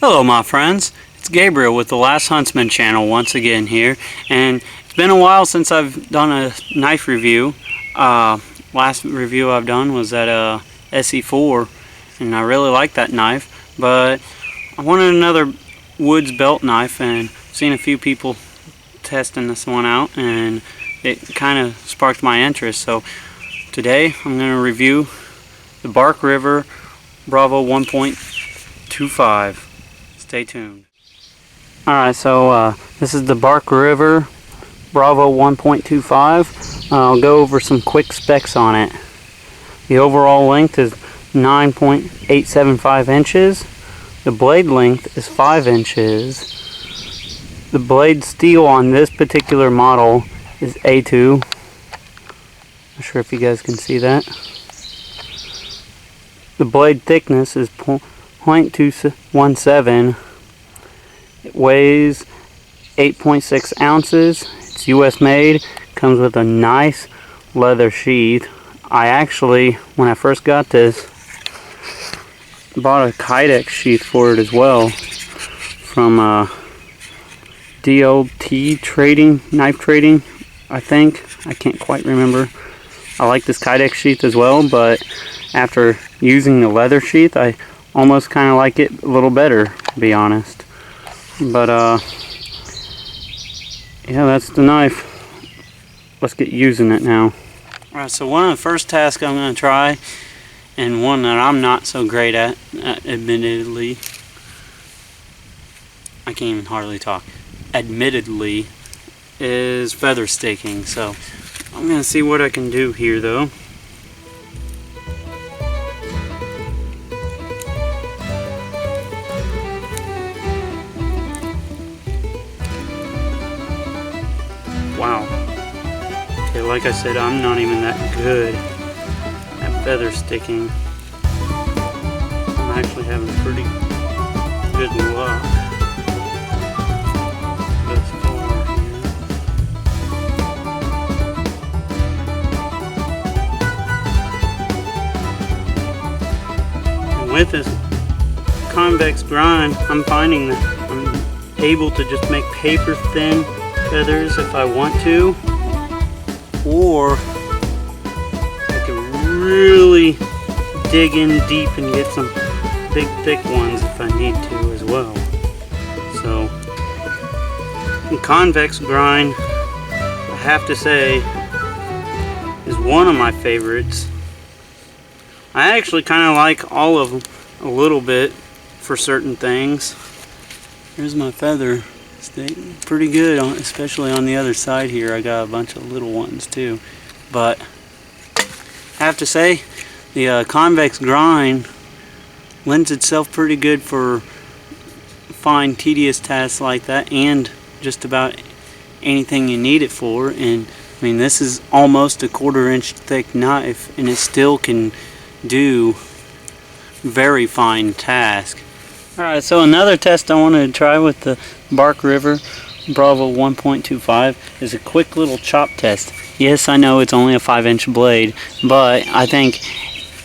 Hello my friends, it's Gabriel with the Last Huntsman channel once again here, and it's been a while since I've done a knife review. Last review I've done was at SE4, and I really like that knife, but I wanted another Woods belt knife, and seen a few people testing this one out, and it kind of sparked my interest. So today I'm going to review the Bark River Bravo 1.25. Stay tuned. Alright, so this is the Bark River Bravo 1.25. I'll go over some quick specs on it. The overall length is 9.875 inches. The blade length is 5 inches. The blade steel on this particular model is A2. Not sure if you guys can see that. The blade thickness is 0.217. It weighs 8.6 ounces. It's US made. Comes with a nice leather sheath. I actually, when I first got this, bought a Kydex sheath for it as well from DLT Trading, Knife Trading, I think. I can't quite remember. I like this Kydex sheath as well, but after using the leather sheath, I almost kind of like it a little better, to be honest. But yeah, that's the knife. Let's get using it now. Alright, so one of the first tasks I'm going to try, and one that I'm not so great at, admittedly, I can't even hardly talk, admittedly, is feather staking. So I'm going to see what I can do here though. Wow. Okay, like I said, I'm not even that good at feather sticking. I'm actually having pretty good luck thus far here. And with this convex grind, I'm finding that I'm able to just make paper thin feathers if I want to, or I can really dig in deep and get some big thick ones if I need to as well. So the convex grind, I have to say, is one of my favorites. I actually kind of like all of them a little bit for certain things. Here's my feather. Pretty good, especially on the other side here. I got a bunch of little ones too, but I have to say the convex grind lends itself pretty good for fine, tedious tasks like that, and just about anything you need it for. And I mean, this is almost a 1/4 inch thick knife, and it still can do very fine tasks. Alright, so another test I wanted to try with the Bark River Bravo 1.25 is a quick little chop test. Yes, I know it's only a 5-inch blade, but I think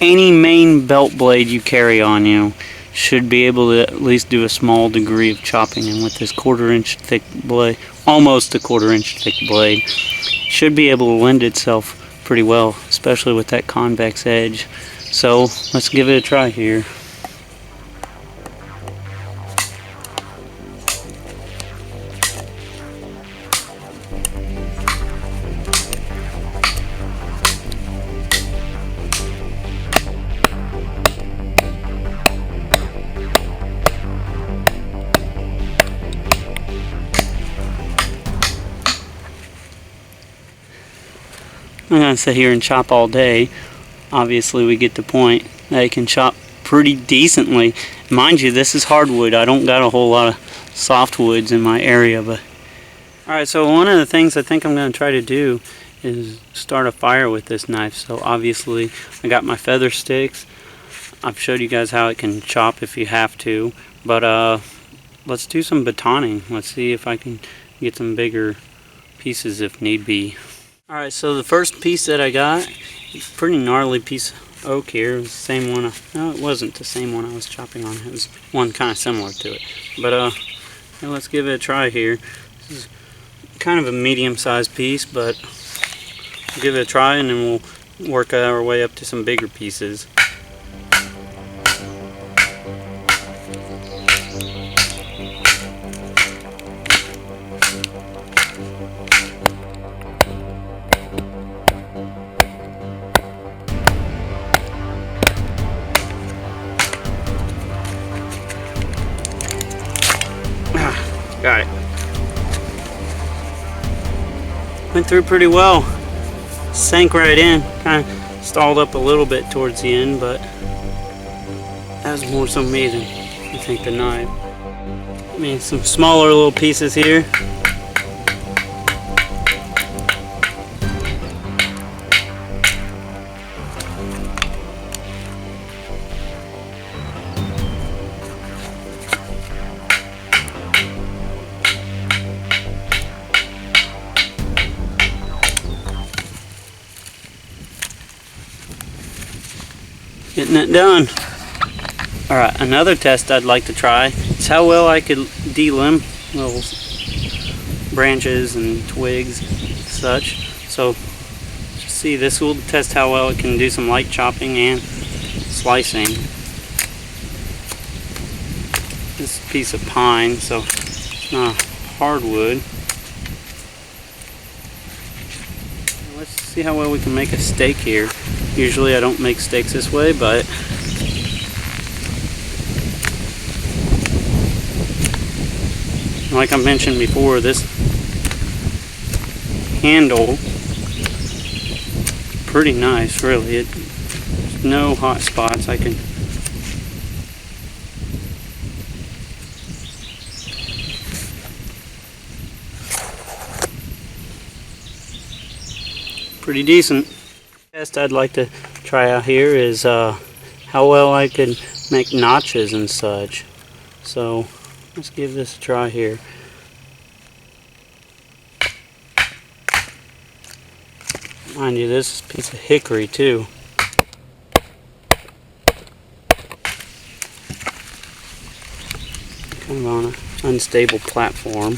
any main belt blade you carry on you should be able to at least do a small degree of chopping, and with this 1/4 inch thick blade, almost a 1/4 inch thick blade, should be able to lend itself pretty well, especially with that convex edge. So let's give it a try here. I'm going to sit here and chop all day. Obviously we get the point that it can chop pretty decently. Mind you, this is hardwood. I don't got a whole lot of softwoods in my area. But alright, so one of the things I think I'm going to try to do is start a fire with this knife. So obviously I got my feather sticks. I've showed you guys how it can chop if you have to. But let's do some batoning. Let's see if I can get some bigger pieces if need be. Alright, so the first piece that I got, pretty gnarly piece oak here. It was the same one. No, it wasn't the same one I was chopping on. It was one kind of similar to it. But yeah, let's give it a try here. This is kind of a medium-sized piece, but we'll give it a try, and then we'll work our way up to some bigger pieces. Got it. Went through pretty well. Sank right in. Kind of stalled up a little bit towards the end, but that was more so me than I think the knife. I mean, some smaller little pieces here. Getting it done. Alright, another test I'd like to try is how well I could delimb little branches and twigs and such. So, see, this will test how well it can do some light chopping and slicing. This piece of pine, so it's not hardwood. Let's see how well we can make a steak here. Usually I don't make steaks this way, but like I mentioned before, this handle is pretty nice, really. There's no hot spots. I can pretty decent. Test I'd like to try out here is how well I can make notches and such. So let's give this a try here. Mind you, this is a piece of hickory too. Kind of on an unstable platform.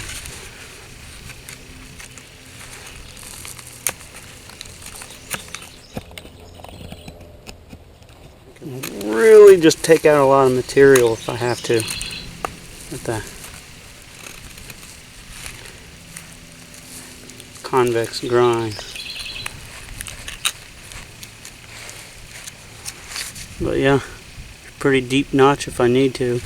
Really just take out a lot of material if I have to with the convex grind. But yeah, pretty deep notch if I need to.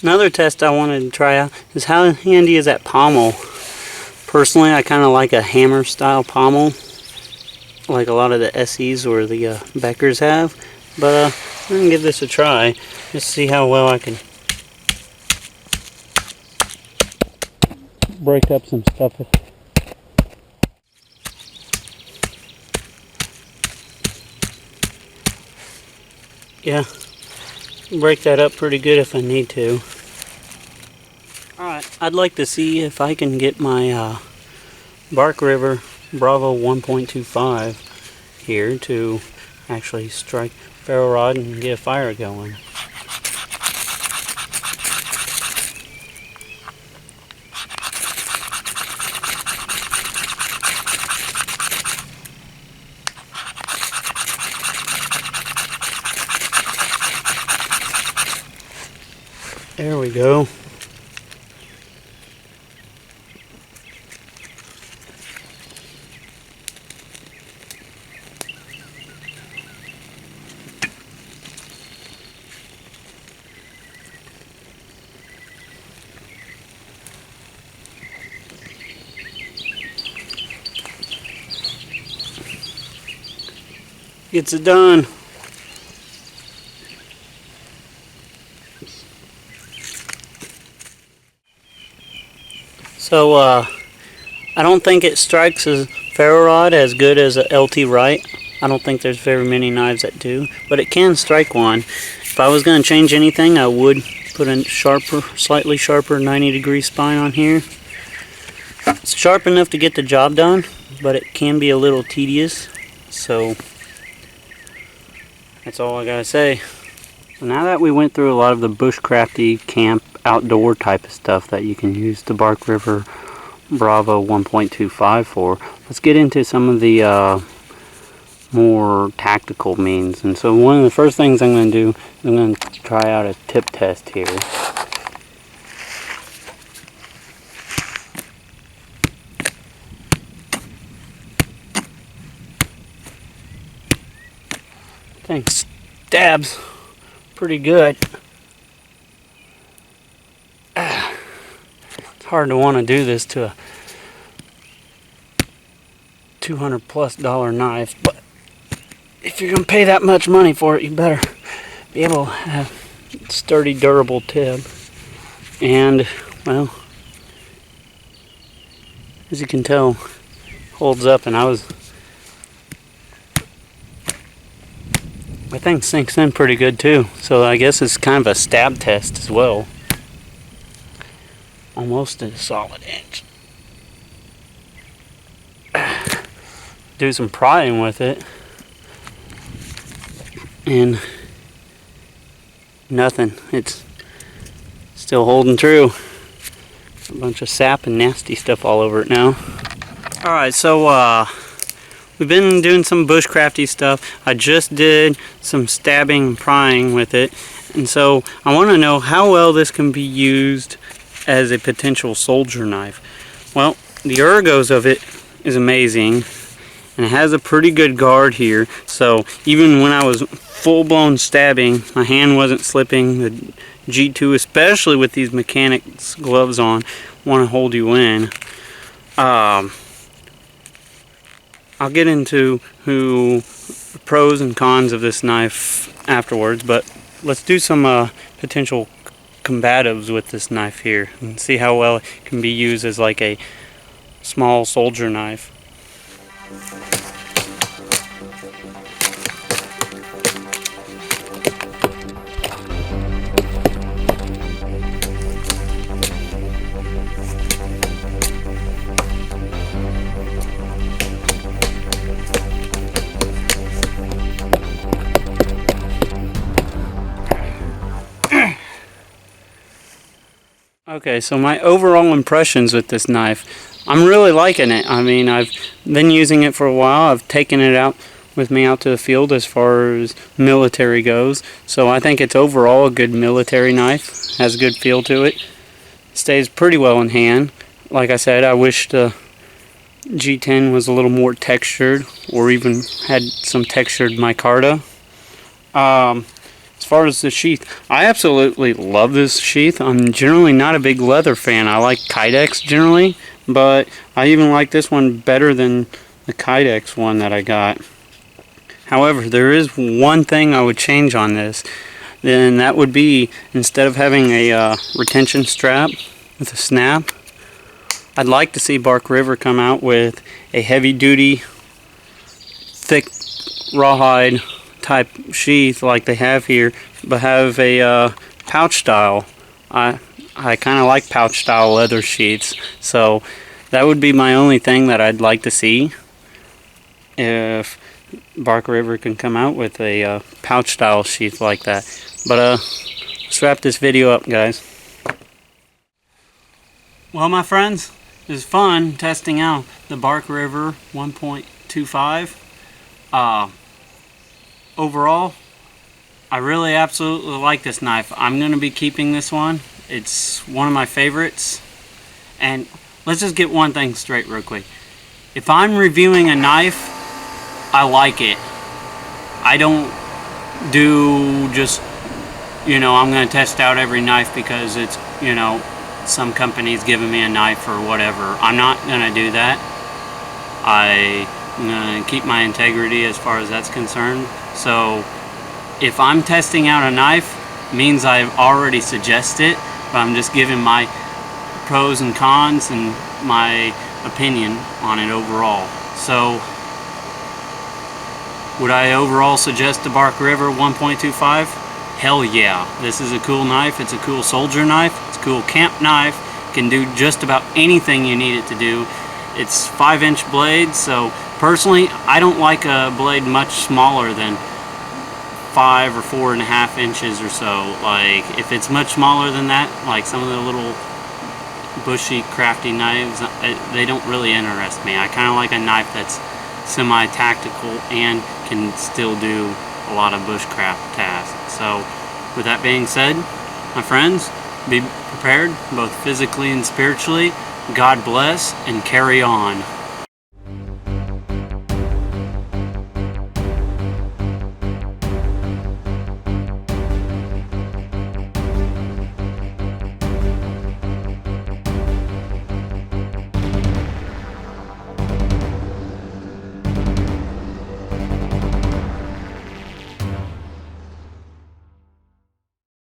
Another test I wanted to try out is how handy is that pommel. Personally, I kind of like a hammer style pommel, like a lot of the SEs or the Beckers have, but I'm gonna give this a try, just see how well I can break up some stuff. Yeah, break that up pretty good if I need to. Alright, I'd like to see if I can get my Bark River Bravo 1.25 here to actually strike ferro rod and get a fire going. There we go. Gets it done. So I don't think it strikes a ferro rod as good as a LT Wright. I don't think there's very many knives that do, but it can strike one. If I was going to change anything, I would put a sharper, slightly sharper 90-degree spine on here. It's sharp enough to get the job done, but it can be a little tedious. So that's all I gotta say. So now that we went through a lot of the bushcrafty camp outdoor type of stuff that you can use the Bark River Bravo 1.25 for, let's get into some of the more tactical means. And so one of the first things I'm going to do is I'm going to try out a tip test here. Thing stabs pretty good. It's hard to want to do this to a $200+ knife, but if you're gonna pay that much money for it, you better be able to have a sturdy, durable tip. And well, as you can tell, holds up. And I think sinks in pretty good too. So I guess it's kind of a stab test as well. Almost a solid inch. Do some prying with it, and nothing. It's still holding true. A bunch of sap and nasty stuff all over it now. Alright, so we've been doing some bushcrafty stuff. I just did some stabbing and prying with it, and so I want to know how well this can be used as a potential soldier knife. Well, the ergos of it is amazing, and it has a pretty good guard here, so even when I was full-blown stabbing, my hand wasn't slipping. The G2, especially with these mechanics gloves on, want to hold you in. I'll get into the pros and cons of this knife afterwards, but let's do some potential combatives with this knife here and see how well it can be used as like a small soldier knife. Okay, so my overall impressions with this knife, I'm really liking it. I mean, I've been using it for a while. I've taken it out with me out to the field as far as military goes. So I think it's overall a good military knife. Has a good feel to it. Stays pretty well in hand. Like I said, I wish the G10 was a little more textured, or even had some textured micarta. As far as the sheath, I absolutely love this sheath. I'm generally not a big leather fan. I like Kydex generally, but I even like this one better than the Kydex one that I got. However, there is one thing I would change on this, and that would be, instead of having a retention strap with a snap, I'd like to see Bark River come out with a heavy-duty, thick rawhide type sheath like they have here, but have a pouch style. I kind of like pouch style leather sheaths, so that would be my only thing that I'd like to see, if Bark River can come out with a pouch style sheath like that. But let's wrap this video up, guys. Well, my friends, it was fun testing out the Bark River 1.25. Overall, I really absolutely like this knife. I'm going to be keeping this one. It's one of my favorites. And let's just get one thing straight real quick. If I'm reviewing a knife, I like it. I don't do just, I'm going to test out every knife because it's, some company's giving me a knife or whatever. I'm not going to do that. I'm going to keep my integrity as far as that's concerned. So if I'm testing out a knife, means I've already suggested, but I'm just giving my pros and cons and my opinion on it overall. So would I overall suggest the Bark River 1.25? Hell yeah. This is a cool knife. It's a cool soldier knife. It's a cool camp knife. It can do just about anything you need it to do. It's 5-inch blades, so personally, I don't like a blade much smaller than 5 or 4.5 inches or so. Like, if it's much smaller than that, like some of the little bushy, crafty knives, they don't really interest me. I kind of like a knife that's semi-tactical and can still do a lot of bushcraft tasks. So, with that being said, my friends, be prepared, both physically and spiritually. God bless, and carry on.